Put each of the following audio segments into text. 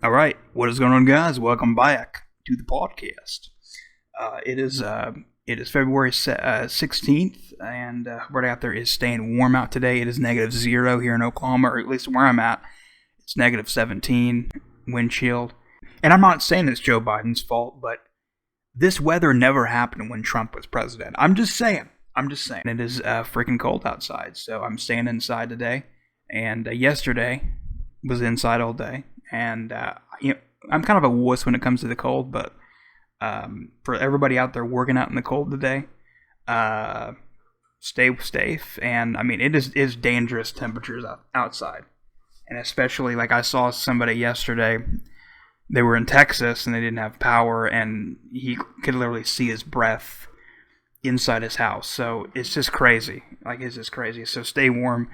All right, what is going on, guys? Welcome back to the podcast. It is February 16th, and right out there is staying warm out today. It is -0 here in Oklahoma, or at least where I'm at. It's -17, wind chill. And I'm not saying it's Joe Biden's fault, but this weather never happened when Trump was president. I'm just saying. It is freaking cold outside, so I'm staying inside today. And yesterday was inside all day. And I'm kind of a wuss when it comes to the cold, but for everybody out there working out in the cold today, stay safe. And I mean, it is dangerous temperatures outside, and especially like I saw somebody yesterday. They were in Texas and they didn't have power, and he could literally see his breath inside his house. So it's just crazy. So stay warm.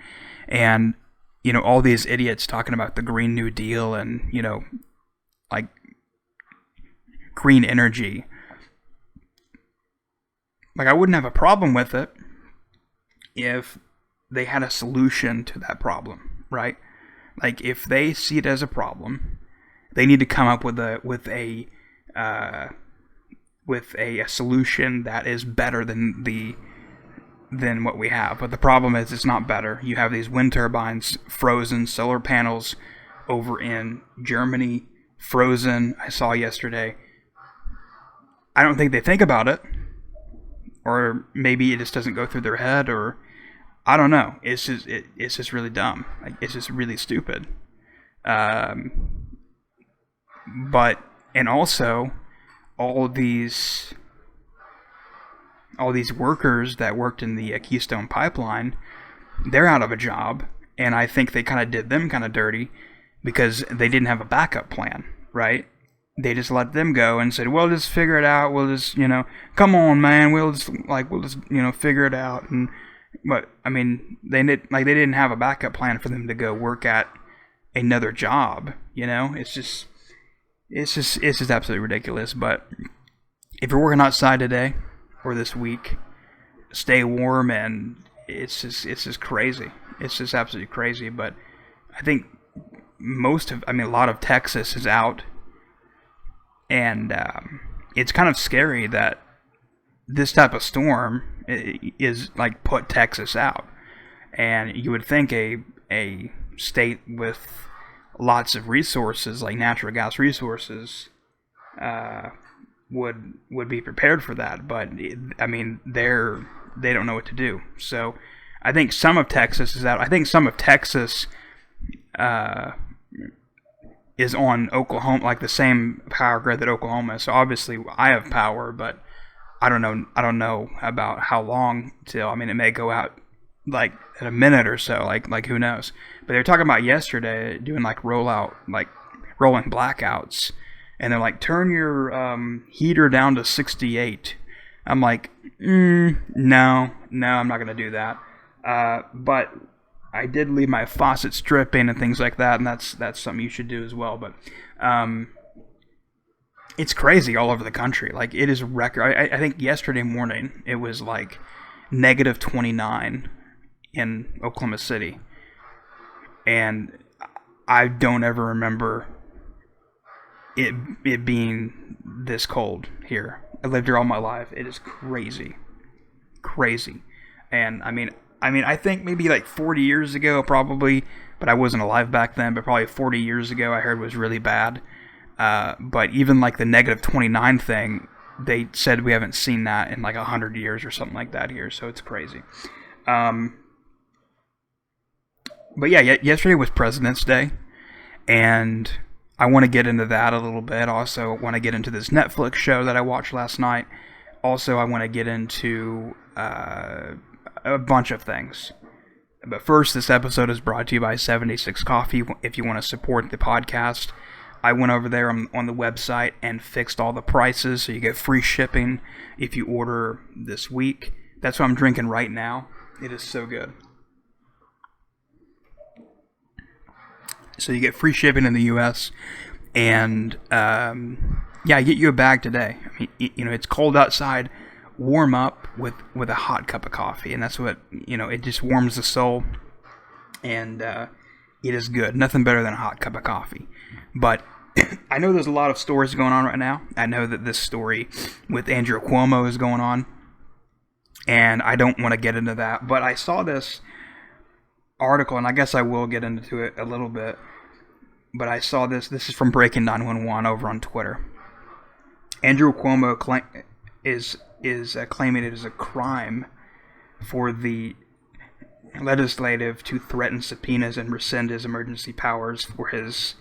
And all these idiots talking about the Green New Deal and, like green energy. Like, I wouldn't have a problem with it if they had a solution to that problem, right? Like, if they see it as a problem, they need to come up with a solution that is better than what we have. But the problem is it's not better. You have these wind turbines frozen, solar panels over in Germany frozen. I saw yesterday. I don't think they think about it, or maybe it just doesn't go through their head, or I don't know. It's just really dumb. Like, it's just really stupid. And also all these workers that worked in the Keystone Pipeline, they're out of a job, and I think they kind of did them kind of dirty because they didn't have a backup plan, right? They just let them go and said, "Well, just figure it out. We'll just, come on, man. We'll just figure it out." But I mean, they didn't have a backup plan for them to go work at another job. It's just absolutely ridiculous. But if you're working outside today or this week, stay warm, and it's just crazy. It's just absolutely crazy. But I think a lot of Texas is out, and it's kind of scary that this type of storm is like put Texas out. And you would think a state with lots of resources, like natural gas resources, would be prepared for that, but I mean, they don't know what to do. So I think some of Texas is out. I think some of Texas is on Oklahoma, like the same power grid that Oklahoma is. So obviously I have power, but I don't know about how long till. I mean, it may go out like in a minute or so, like who knows. But they were talking about yesterday doing like rolling blackouts, and they're like, turn your heater down to 68. I'm like, no, I'm not gonna do that. But I did leave my faucets dripping and things like that, and that's something you should do as well. But it's crazy all over the country. Like, it is a record. I think yesterday morning it was like -29 in Oklahoma City, and I don't ever remember it being this cold here. I lived here all my life. It is crazy. And I mean, I think maybe like 40 years ago, probably, but I wasn't alive back then, but probably 40 years ago I heard was really bad. But even like the -29 thing, they said we haven't seen that in like 100 years or something like that here, so it's crazy. But yeah, yesterday was President's Day, and I want to get into that a little bit. Also, want to get into this Netflix show that I watched last night. Also, I want to get into a bunch of things. But first, this episode is brought to you by 76 Coffee. If you want to support the podcast, I went over there on the website and fixed all the prices, so you get free shipping if you order this week. That's what I'm drinking right now. It is so good. So you get free shipping in the U.S. And I get you a bag today. I mean, it's cold outside. Warm up with a hot cup of coffee, and that's what it just warms the soul. And it is good. Nothing better than a hot cup of coffee. But I know there's a lot of stories going on right now. I know that this story with Andrew Cuomo is going on, and I don't want to get into that, but I saw this article, and I guess I will get into it a little bit, but I saw this. This is from Breaking 911 over on Twitter. Andrew Cuomo is claiming it is a crime for the legislative to threaten subpoenas and rescind his emergency powers for his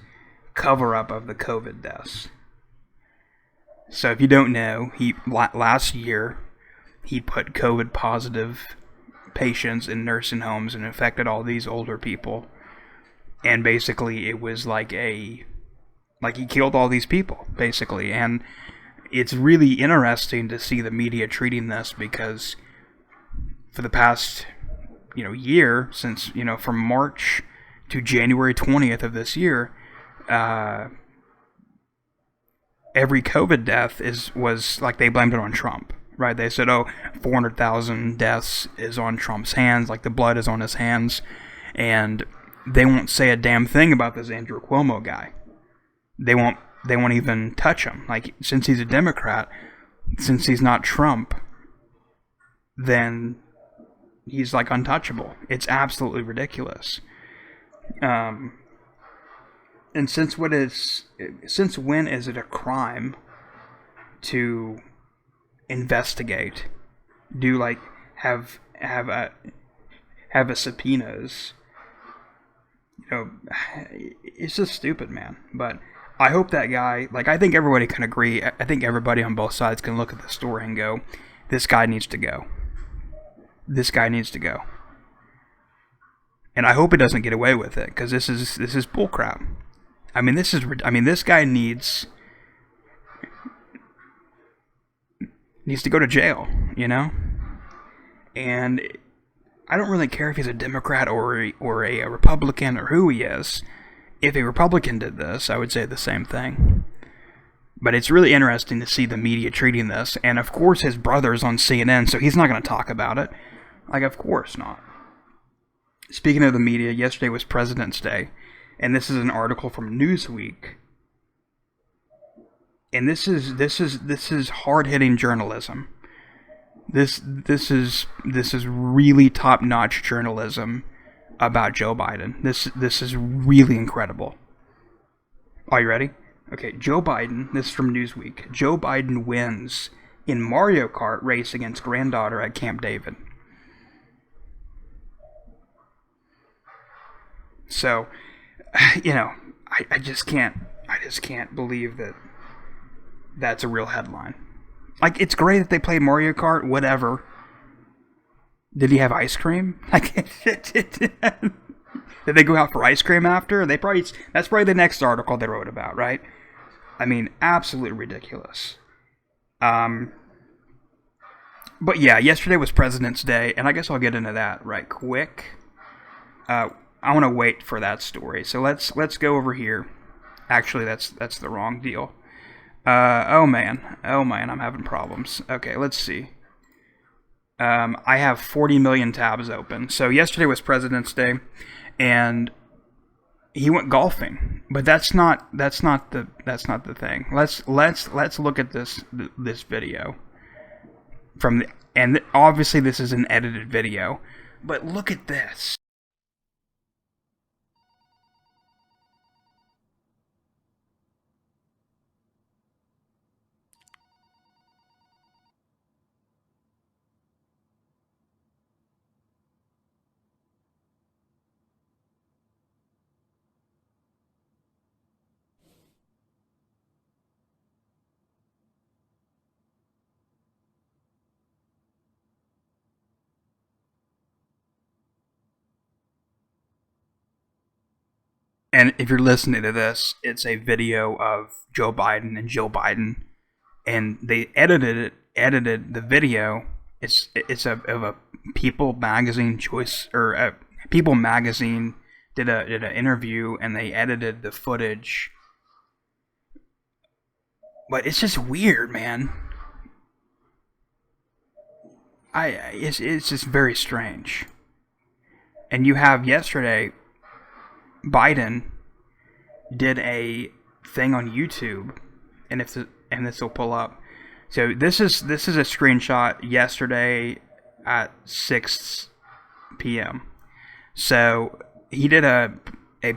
cover-up of the COVID deaths. So if you don't know, last year he put COVID-positive patients in nursing homes and infected all these older people, and basically it was like he killed all these people, basically. And it's really interesting to see the media treating this, because for the past year, since from March to January 20th of this year, every COVID death was like they blamed it on Trump, right? They said, 400,000 deaths is on Trump's hands, like the blood is on his hands, and they won't say a damn thing about this Andrew Cuomo guy. They won't even touch him. Like, since he's a Democrat, since he's not Trump, then he's like untouchable. It's absolutely ridiculous. And since when is it a crime to investigate, have a subpoenas? It's just stupid, man. But I hope that guy, I think everybody can agree. I think everybody on both sides can look at the story and go, this guy needs to go. This guy needs to go. And I hope he doesn't get away with it, because this is bullcrap. This guy needs to go to jail, And I don't really care if he's a Democrat or a Republican or who he is. If a Republican did this, I would say the same thing. But it's really interesting to see the media treating this. And of course his brother's on CNN, so he's not going to talk about it. Of course not. Speaking of the media, yesterday was President's Day. And this is an article from Newsweek. And this is hard-hitting journalism. This is really top-notch journalism about Joe Biden. This is really incredible. Are you ready? Okay, Joe Biden, this is from Newsweek. Joe Biden wins in Mario Kart race against granddaughter at Camp David. So, I just can't believe that that's a real headline. It's great that they play Mario Kart, whatever. Did he have ice cream? Did they go out for ice cream after? That's probably the next article they wrote about, right? Absolutely ridiculous. But yeah, yesterday was President's Day, and I guess I'll get into that right quick. I want to wait for that story, so let's go over here. Actually, that's the wrong deal. Oh man, I'm having problems. Okay, let's see. I have 40 million tabs open. So yesterday was President's Day, and he went golfing. But that's not the thing. Let's look at this video and obviously this is an edited video, but look at this. And if you're listening to this, it's a video of Joe Biden and Jill Biden, and they edited the video. It's of a People magazine choice, or People magazine did an interview, and they edited the footage. But it's just weird, man. It's just very strange. And you have yesterday, Biden did a thing on YouTube, and this will pull up. So this is a screenshot yesterday at 6 p.m. So he did a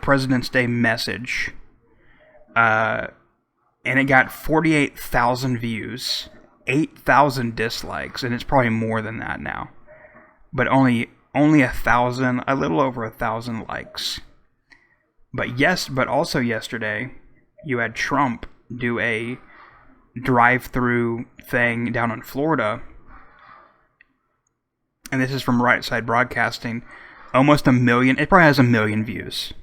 President's Day message, and it got 48,000 views, 8,000 dislikes, and it's probably more than that now. But only 1,000, a little over 1,000 likes. But also yesterday, you had Trump do a drive-through thing down in Florida, and this is from Right Side Broadcasting. Almost 1 million. It probably has 1 million views.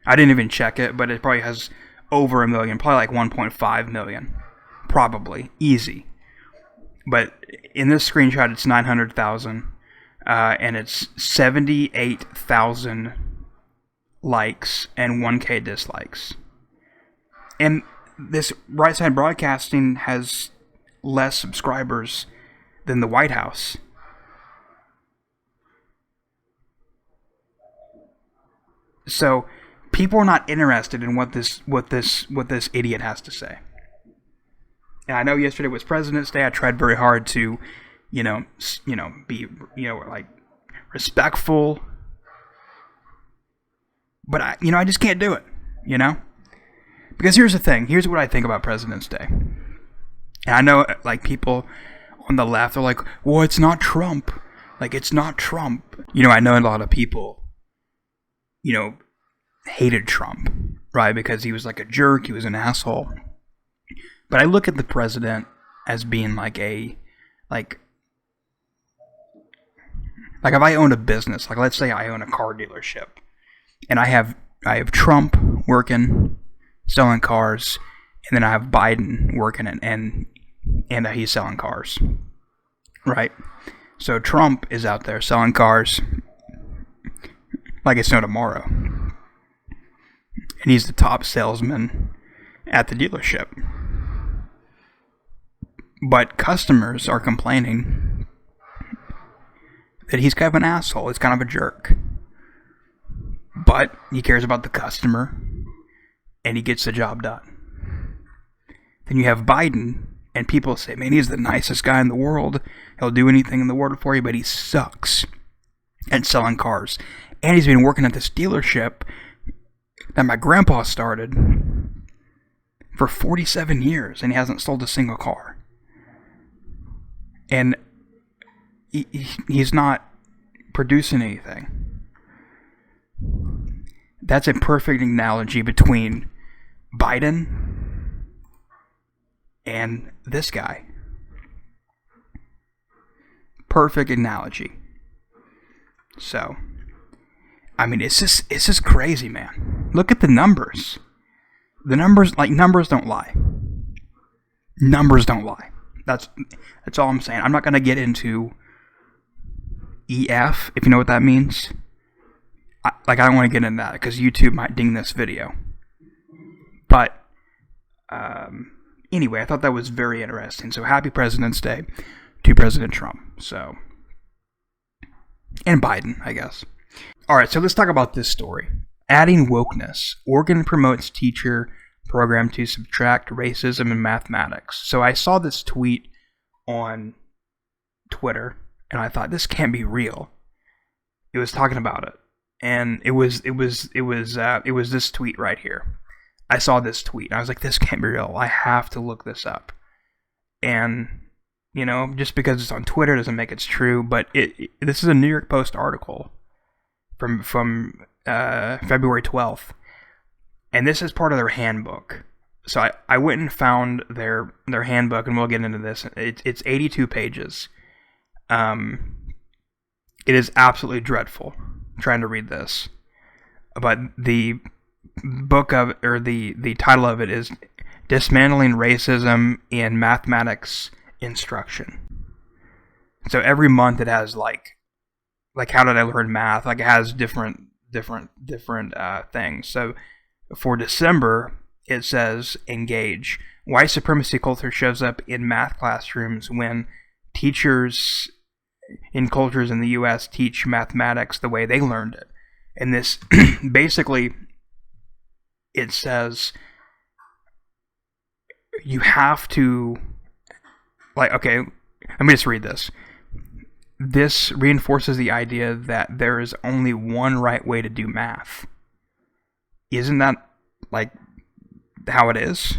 I didn't even check it, but it probably has over 1 million, probably like 1.5 million, probably easy. But in this screenshot, it's 900,000, and it's 78,000 likes and 1K dislikes. And this Right Side Broadcasting has less subscribers than the White House. So people are not interested in what this idiot has to say. And I know yesterday was President's Day. I tried very hard to, be, like respectful. But I just can't do it, Because here's the thing. Here's what I think about President's Day. And I know, like, people on the left are like, well, it's not Trump. Like, it's not Trump. I know a lot of people, hated Trump, right? Because he was like a jerk. He was an asshole. But I look at the president as being like if I owned a business, like let's say I own a car dealership, and I have Trump working, selling cars, and then I have Biden working and he's selling cars, right? So Trump is out there selling cars like it's no tomorrow, and he's the top salesman at the dealership. But customers are complaining that he's kind of an asshole. He's kind of a jerk. But he cares about the customer, and he gets the job done. Then you have Biden, and people say, man, he's the nicest guy in the world. He'll do anything in the world for you, but he sucks at selling cars. And he's been working at this dealership that my grandpa started for 47 years, and he hasn't sold a single car. And he's not producing anything. That's a perfect analogy between Biden and this guy. Perfect analogy. So, I mean, it's just crazy, man. Look at the numbers. The numbers don't lie. Numbers don't lie. That's all I'm saying. I'm not going to get into EF, if you know what that means. I don't want to get into that because YouTube might ding this video. But anyway, I thought that was very interesting. So happy President's Day to President Trump. So, and Biden, I guess. All right, so let's talk about this story. Adding wokeness. Oregon promotes teacher program to subtract racism in mathematics. So I saw this tweet on Twitter, and I thought, this can't be real. It was talking about it, and it was this tweet right here. I saw this tweet, and I was like, this can't be real. I have to look this up. And just because it's on Twitter doesn't make it true. But this is a New York Post article from February 12th. And this is part of their handbook. So I went and found their handbook, and we'll get into this. It's 82 pages. It is absolutely dreadful trying to read this. But the title of it is Dismantling Racism in Mathematics Instruction. So every month it has like how did I learn math? Like it has different things. So for December, it says engage. Why supremacy culture shows up in math classrooms when teachers in cultures in the U.S. teach mathematics the way they learned it. And this basically, it says you have to, like, okay, let me just read this. This reinforces the idea that there is only one right way to do math. Isn't that, like, how it is?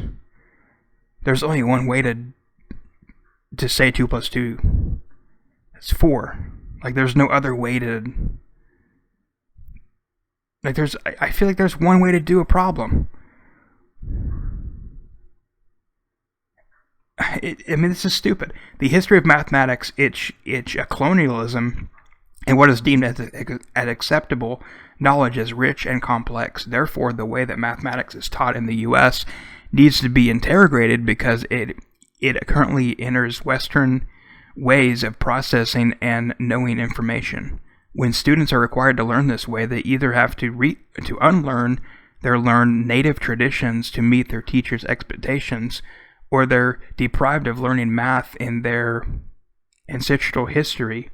There's only one way to say 2 plus 2 is 4. Like, there's no other way to... Like, I feel like there's one way to do a problem. I mean, this is stupid. The history of mathematics, it's colonialism, and what is deemed as acceptable knowledge is rich and complex. Therefore, the way that mathematics is taught in the U.S. needs to be interrogated because it currently enters Western ways of processing and knowing information. When students are required to learn this way, they either have to unlearn their learned native traditions to meet their teachers' expectations, or they're deprived of learning math in their ancestral history.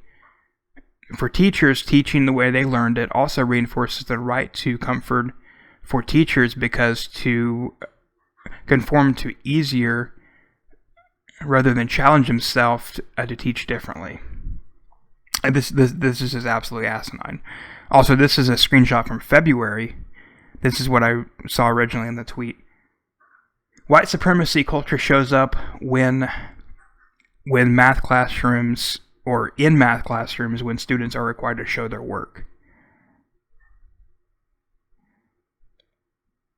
For teachers, teaching the way they learned it also reinforces the right to comfort for teachers, because to conform to easier rather than challenge himself to teach differently. This is just absolutely asinine. Also, this is a screenshot from February. This is what I saw originally in the tweet. White supremacy culture shows up when math classrooms, or in math classrooms, when students are required to show their work.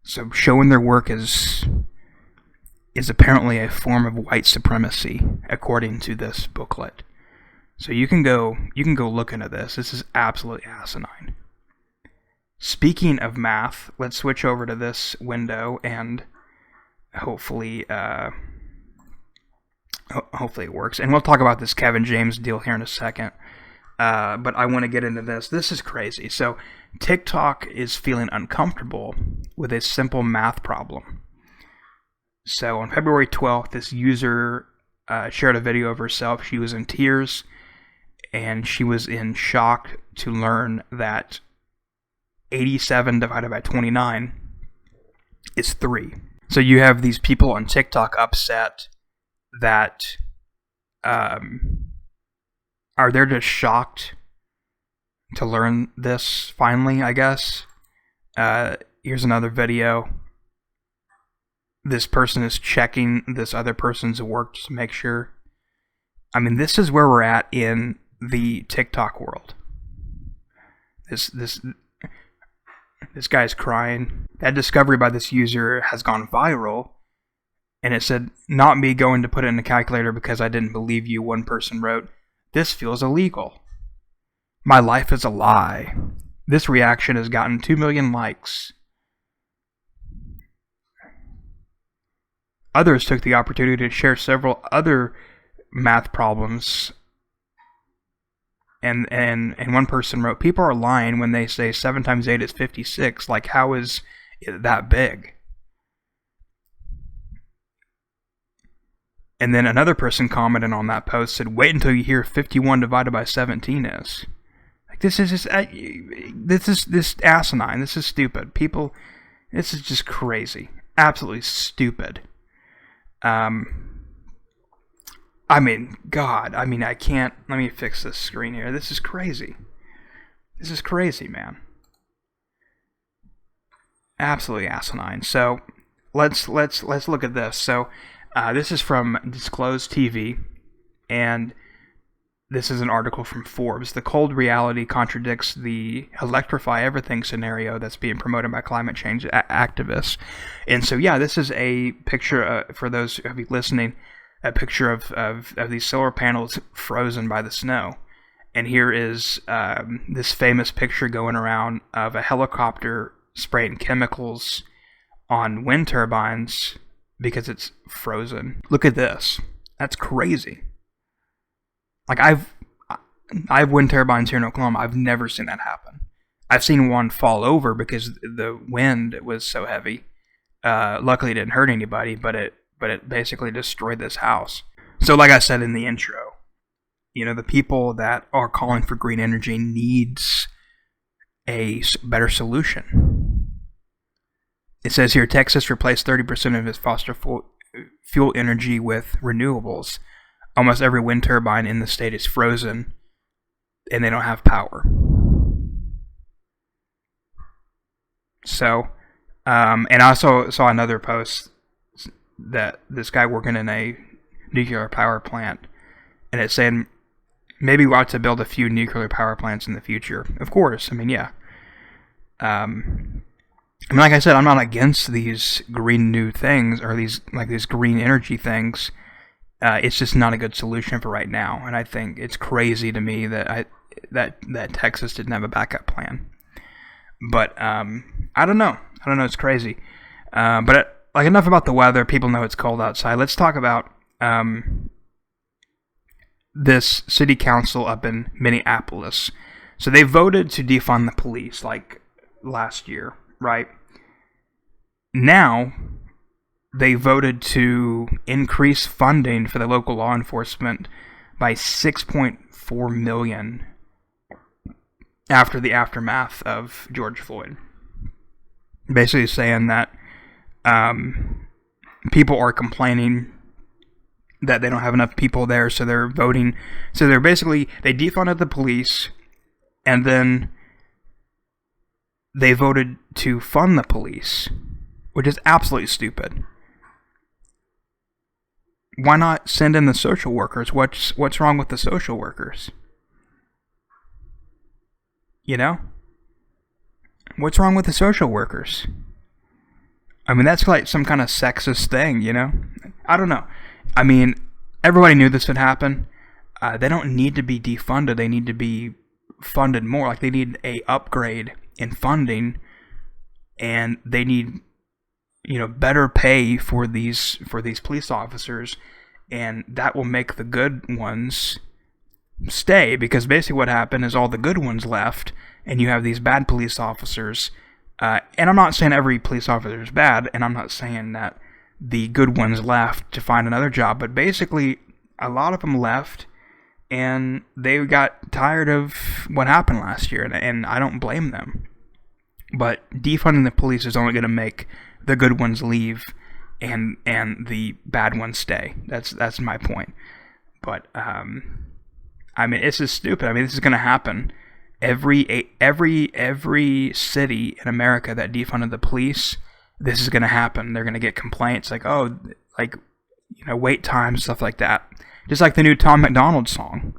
So showing their work is apparently a form of white supremacy, according to this booklet. So you can go look into this. This is absolutely asinine. Speaking of math, let's switch over to this window and hopefully it works. And we'll talk about this Kevin James deal here in a second. But I want to get into this. This is crazy. So TikTok is feeling uncomfortable with a simple math problem. So on February 12th, this user shared a video of herself. She was in tears, and she was in shock to learn that 87 divided by 29 is 3. So you have these people on TikTok upset that are they're just shocked to learn this finally, I guess. Here's another video. This person is checking this other person's work to make sure. I mean, this is where we're at in the TikTok world. This guy's crying. That discovery by this user has gone viral, and it said, "Not me going to put it in the calculator because I didn't believe you," one person wrote. "This feels illegal. My life is a lie." This reaction has gotten 2 million likes. Others took the opportunity to share several other math problems. And one person wrote, "People are lying when they say 7 times 8 is 56. Like, how is it that big?" And then another person commented on that post, said, "Wait until you hear 51 divided by 17 is." Like, this is asinine. This is stupid. People, this is just crazy. Absolutely stupid. I mean, God, I can't, let me fix this screen here. This is crazy. This is crazy, man. Absolutely asinine. So, let's look at this. So, this is from Disclosed TV, and this is an article from Forbes. The cold reality contradicts the electrify everything scenario that's being promoted by climate change activists. And so, yeah, this is a picture, for those of you listening, a picture of these solar panels frozen by the snow. And here is this famous picture going around of a helicopter spraying chemicals on wind turbines because it's frozen. Look at this. That's crazy. Like, I have wind turbines here in Oklahoma. I've never seen that happen. I've seen one fall over because the wind was so heavy. Luckily, it didn't hurt anybody, but it basically destroyed this house. So, like I said in the intro, the people that are calling for green energy needs a better solution. It says here, Texas replaced 30% of its fuel energy with renewables. Almost every wind turbine in the state is frozen, and they don't have power. So, and I also saw another post that this guy working in a nuclear power plant, and it's saying maybe we ought to build a few nuclear power plants in the future. Of course, I mean, yeah. I mean, like I said, I'm not against these green new things or these green energy things. It's just not a good solution for right now, and I think it's crazy to me that that Texas didn't have a backup plan. But I don't know. It's crazy. But like enough about the weather. People know it's cold outside. Let's talk about this city council up in Minneapolis. So they voted to defund the police like last year, right? Now they voted to increase funding for the local law enforcement by $6.4 million after the aftermath of George Floyd. Basically saying that people are complaining that they don't have enough people there, so they're voting. So they defunded the police, and then they voted to fund the police, which is absolutely stupid. Why not send in the social workers? What's wrong with the social workers? You know? What's wrong with the social workers? I mean, that's like some kind of sexist thing, you know? I don't know. I mean, everybody knew this would happen. They don't need to be defunded. They need to be funded more. Like, they need a upgrade in funding, and they need, better pay for these police officers, and that will make the good ones stay, because basically what happened is all the good ones left, and you have these bad police officers. And I'm not saying every police officer is bad, and I'm not saying that the good ones left to find another job, but basically a lot of them left, and they got tired of what happened last year, and I don't blame them. But defunding the police is only going to make the good ones leave and the bad ones stay. That's my point. But I mean, it's just stupid. I mean, this is going to happen. Every city in America that defunded the police, this is going to happen. They're going to get complaints like, wait time, stuff like that. Just like the new Tom MacDonald song.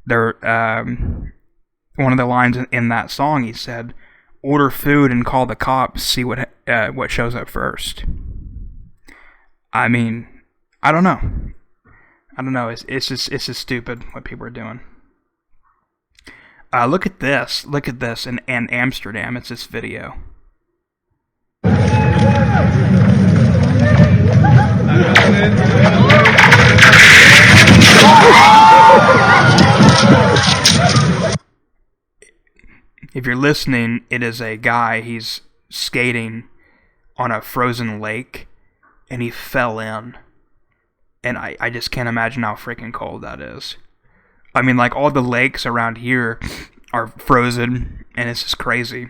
One of the lines in that song, he said, "Order food and call the cops. See what shows up first." I mean, I don't know. It's just stupid what people are doing. Look at this in Amsterdam. It's this video. If you're listening, it is a guy. He's skating on a frozen lake, and he fell in. And I just can't imagine how freaking cold that is. I mean, like, all the lakes around here are frozen, and it's just crazy.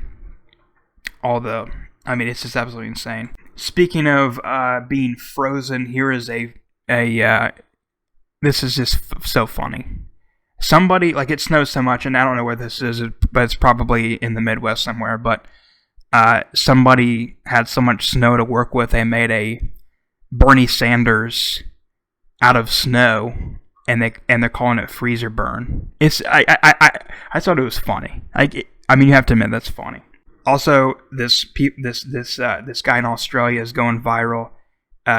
It's just absolutely insane. Speaking of being frozen, here is this is just so funny. Somebody, like, it snows so much, and I don't know where this is, but it's probably in the Midwest somewhere, but somebody had so much snow to work with, they made a Bernie Sanders out of snow, and they're calling it freezer burn. I thought it was funny. You have to admit that's funny. Also, this guy in Australia is going viral.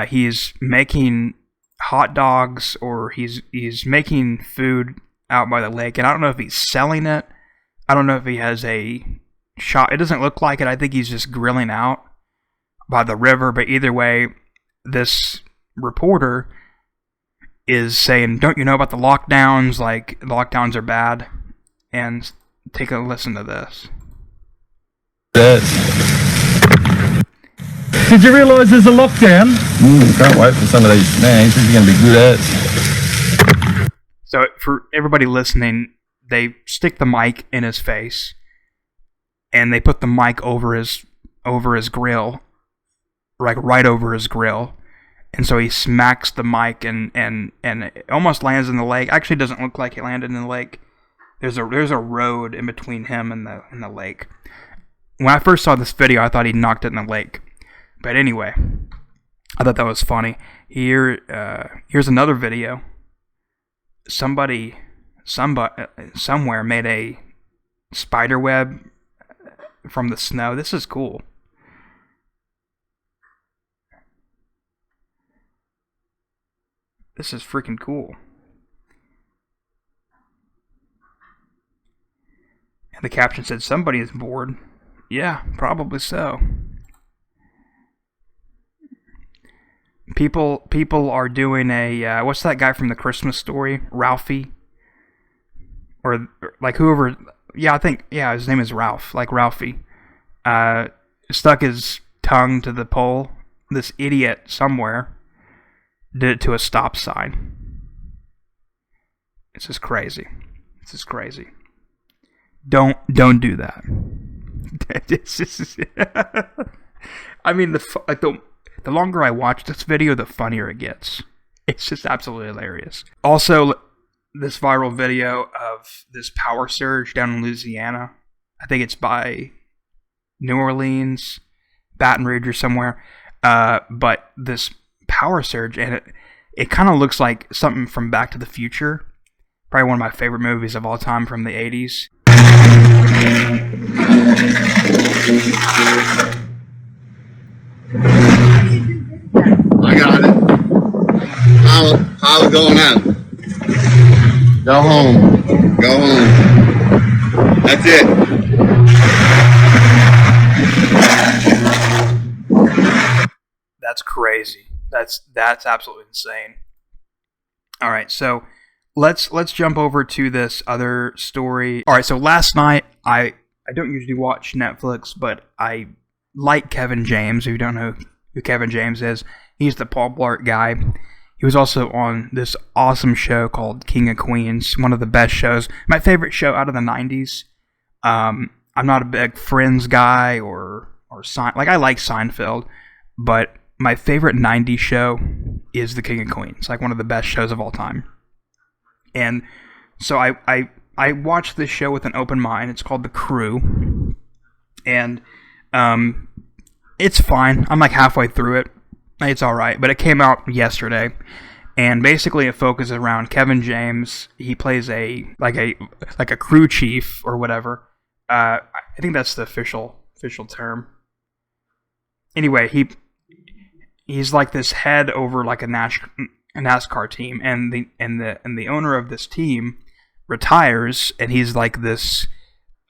He's making hot dogs, or he's making food out by the lake, and I don't know if he's selling it. I don't know if he has a shop. It doesn't look like it. I think he's just grilling out by the river. But either way, this reporter is saying, "Don't you know about the lockdowns? Like, the lockdowns are bad." And take a listen to this. Did you realise there's a lockdown? Can't wait for some of these snacks. This is going to be good ads. So for everybody listening, they stick the mic in his face, and they put the mic over his grill, like right over his grill, and so he smacks the mic and it almost lands in the lake. Actually, it doesn't look like it landed in the lake. There's a road in between him and the lake. When I first saw this video, I thought he knocked it in the lake. But anyway, I thought that was funny. Here's another video. Somebody somewhere made a spider web from the snow. This is cool. This is freaking cool. And the caption said, "Somebody is bored." Yeah, probably so. People are doing a what's that guy from the Christmas Story, Ralphie, or like whoever. Yeah, I think his name is Ralph, like Ralphie. Stuck his tongue to the pole. This idiot somewhere did it to a stop sign. This is crazy. This is crazy. Don't do that. I mean, the longer I watch this video, the funnier it gets. It's just absolutely hilarious. Also, this viral video of this power surge down in Louisiana. I think it's by New Orleans, Baton Rouge or somewhere. But this power surge, and it kind of looks like something from Back to the Future. Probably one of my favorite movies of all time from the 80s. I got it. How's it going now? Go home. Go home. That's it. That's crazy. That's absolutely insane. All right, so let's jump over to this other story. All right, so last night I don't usually watch Netflix, but I like Kevin James. If you don't know who Kevin James is, he's the Paul Blart guy. He was also on this awesome show called King of Queens, one of the best shows. My favorite show out of the 90s. I'm not a big Friends guy or I like Seinfeld, but my favorite 90s show is The King of Queens, like one of the best shows of all time. And so I watched this show with an open mind. It's called The Crew. And it's fine. I'm like halfway through it. It's alright. But it came out yesterday. And basically it focuses around Kevin James. He plays a crew chief or whatever. I think that's the official term. Anyway, he's like this head over like a NASCAR team, and the owner of this team retires, and he's like this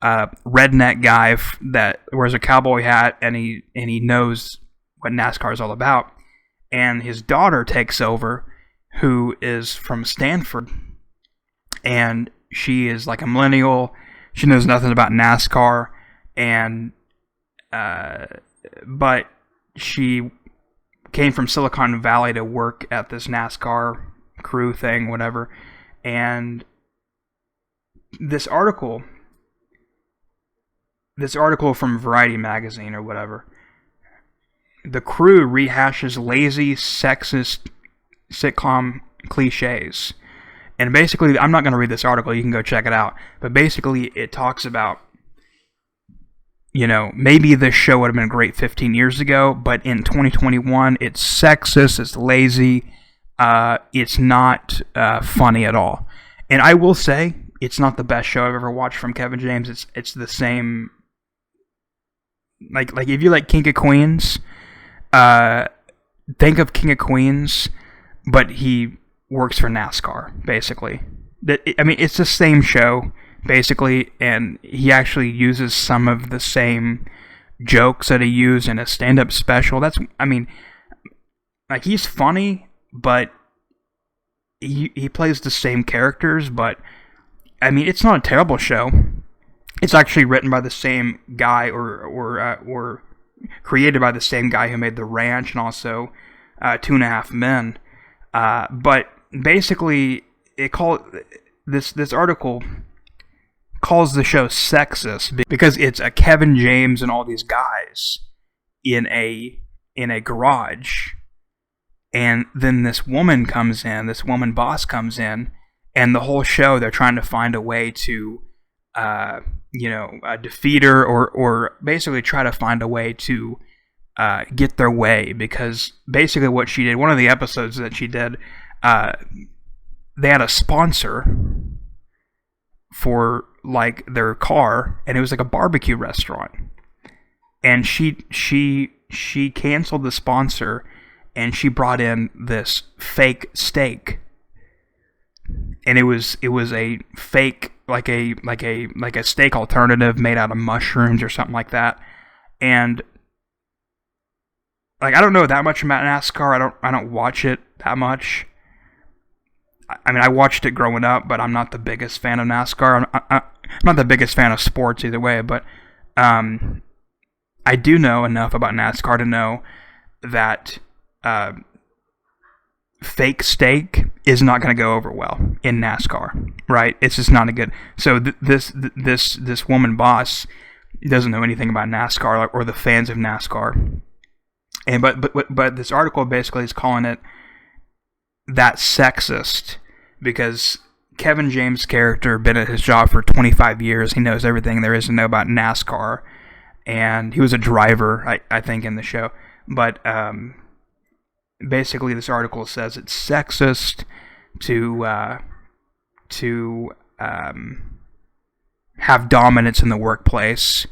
redneck guy that wears a cowboy hat, and he knows what NASCAR is all about. And his daughter takes over, who is from Stanford, and she is like a millennial. She knows nothing about NASCAR, and but she came from Silicon Valley to work at this NASCAR crew thing, whatever. And this article from Variety magazine or whatever, The Crew rehashes lazy, sexist sitcom cliches. And basically, I'm not going to read this article, you can go check it out. But basically, it talks about, maybe this show would have been great 15 years ago, but in 2021, it's sexist, it's lazy, it's not funny at all. And I will say, it's not the best show I've ever watched from Kevin James. It's the same. Like if you like King of Queens, think of King of Queens, but he works for NASCAR, basically. It's the same show, basically, and he actually uses some of the same jokes that he used in a stand-up special. He's funny, but he plays the same characters, but it's not a terrible show. It's actually written by the same guy or created by the same guy who made The Ranch and also 2.5 Men. But basically, this article calls the show sexist because it's a Kevin James and all these guys in a garage, And then this woman boss comes in, and the whole show they're trying to find a way to, defeat her or basically try to find a way to get their way, because basically what she did, one of the episodes that she did, they had a sponsor for like their car, and it was like a barbecue restaurant, and she canceled the sponsor, and she brought in this fake steak, and it was a fake like a steak alternative made out of mushrooms or something like that. And like, I don't know that much about NASCAR. I don't watch it that much. I mean, I watched it growing up, but I'm not the biggest fan of NASCAR. I'm not the biggest fan of sports either way, but I do know enough about NASCAR to know that fake steak is not going to go over well in NASCAR, right? It's just not a good. So this woman boss doesn't know anything about NASCAR or the fans of NASCAR, and but this article basically is calling it that sexist, because Kevin James' character been at his job for 25 years. He knows everything there is to know about NASCAR, and he was a driver, I think, in the show. But basically, this article says it's sexist to have dominance in the workplace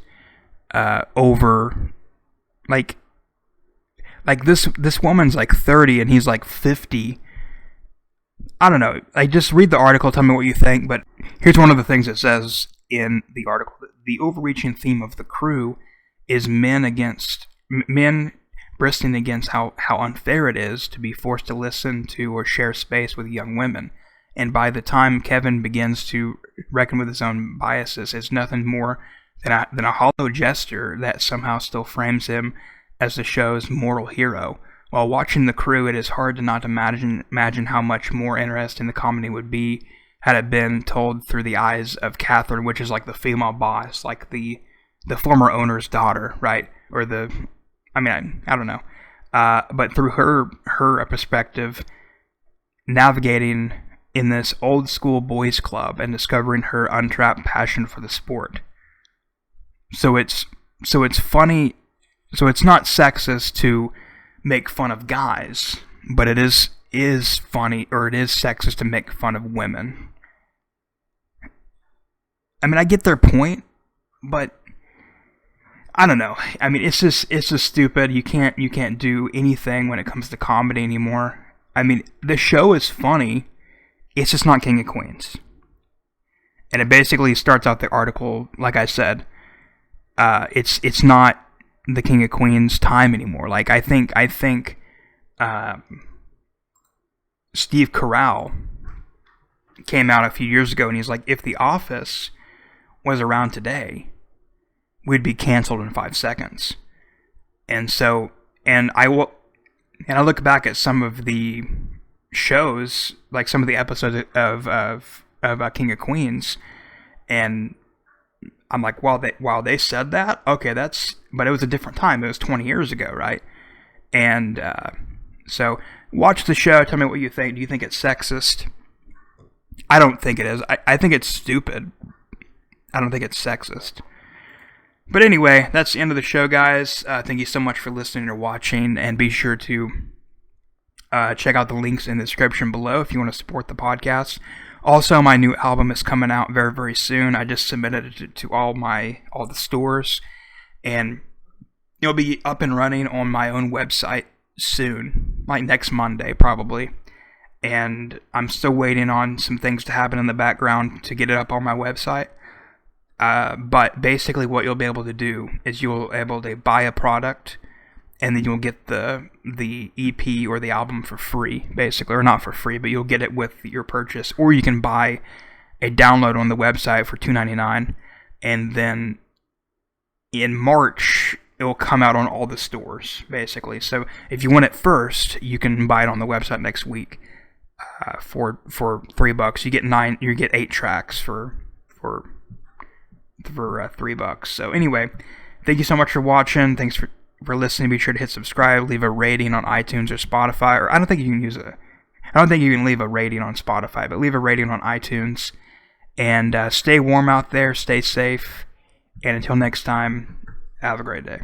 over like this woman's like 30 and he's like 50. I don't know. Just read the article, tell me what you think. But here's one of the things it says in the article. The overreaching theme of the crew is men bristling against how unfair it is to be forced to listen to or share space with young women. And by the time Kevin begins to reckon with his own biases, it's nothing more than a hollow gesture that somehow still frames him as the show's moral hero. While watching the crew, it is hard to not imagine how much more interesting the comedy would be had it been told through the eyes of Catherine, which is like the female boss, like the former owner's daughter, right? Or I don't know. But through her perspective, navigating in this old school boys club and discovering her untapped passion for the sport. So it's funny. So it's not sexist to make fun of guys, but it is funny, or it is sexist to make fun of women. I mean, I get their point, but I don't know. I mean, it's just stupid. You can't do anything when it comes to comedy anymore. I mean, the show is funny. It's just not King of Queens. And it basically starts out the article, like I said, it's not the King of Queens time anymore. Like, I think Steve Carell came out a few years ago and he's like, if The Office was around today, we'd be canceled in 5 seconds. And so, and I look back at some of the shows, like some of the episodes of King of Queens, and I'm like, wow, they said that? Okay, but it was a different time. It was 20 years ago, right? And so watch the show. Tell me what you think. Do you think it's sexist? I don't think it is. I think it's stupid. I don't think it's sexist. But anyway, that's the end of the show, guys. Thank you so much for listening or watching, and be sure to check out the links in the description below if you want to support the podcast. Also, my new album is coming out very, very soon. I just submitted it to all the stores, and it'll be up and running on my own website soon, like next Monday probably. And I'm still waiting on some things to happen in the background to get it up on my website. But basically what you'll be able to do is you'll be able to buy a product, and then you'll get the EP or the album for free, basically, or not for free, but you'll get it with your purchase. Or you can buy a download on the website for $2.99, and then in March it will come out on all the stores, basically. So if you want it first, you can buy it on the website next week for $3. You get 8 tracks for $3. So anyway, thank you so much for watching. Thanks for for listening. Be sure to hit subscribe, leave a rating on iTunes or Spotify. Or I don't think you can leave a rating on Spotify, but leave a rating on iTunes. And stay warm out there, stay safe, and until next time, have a great day.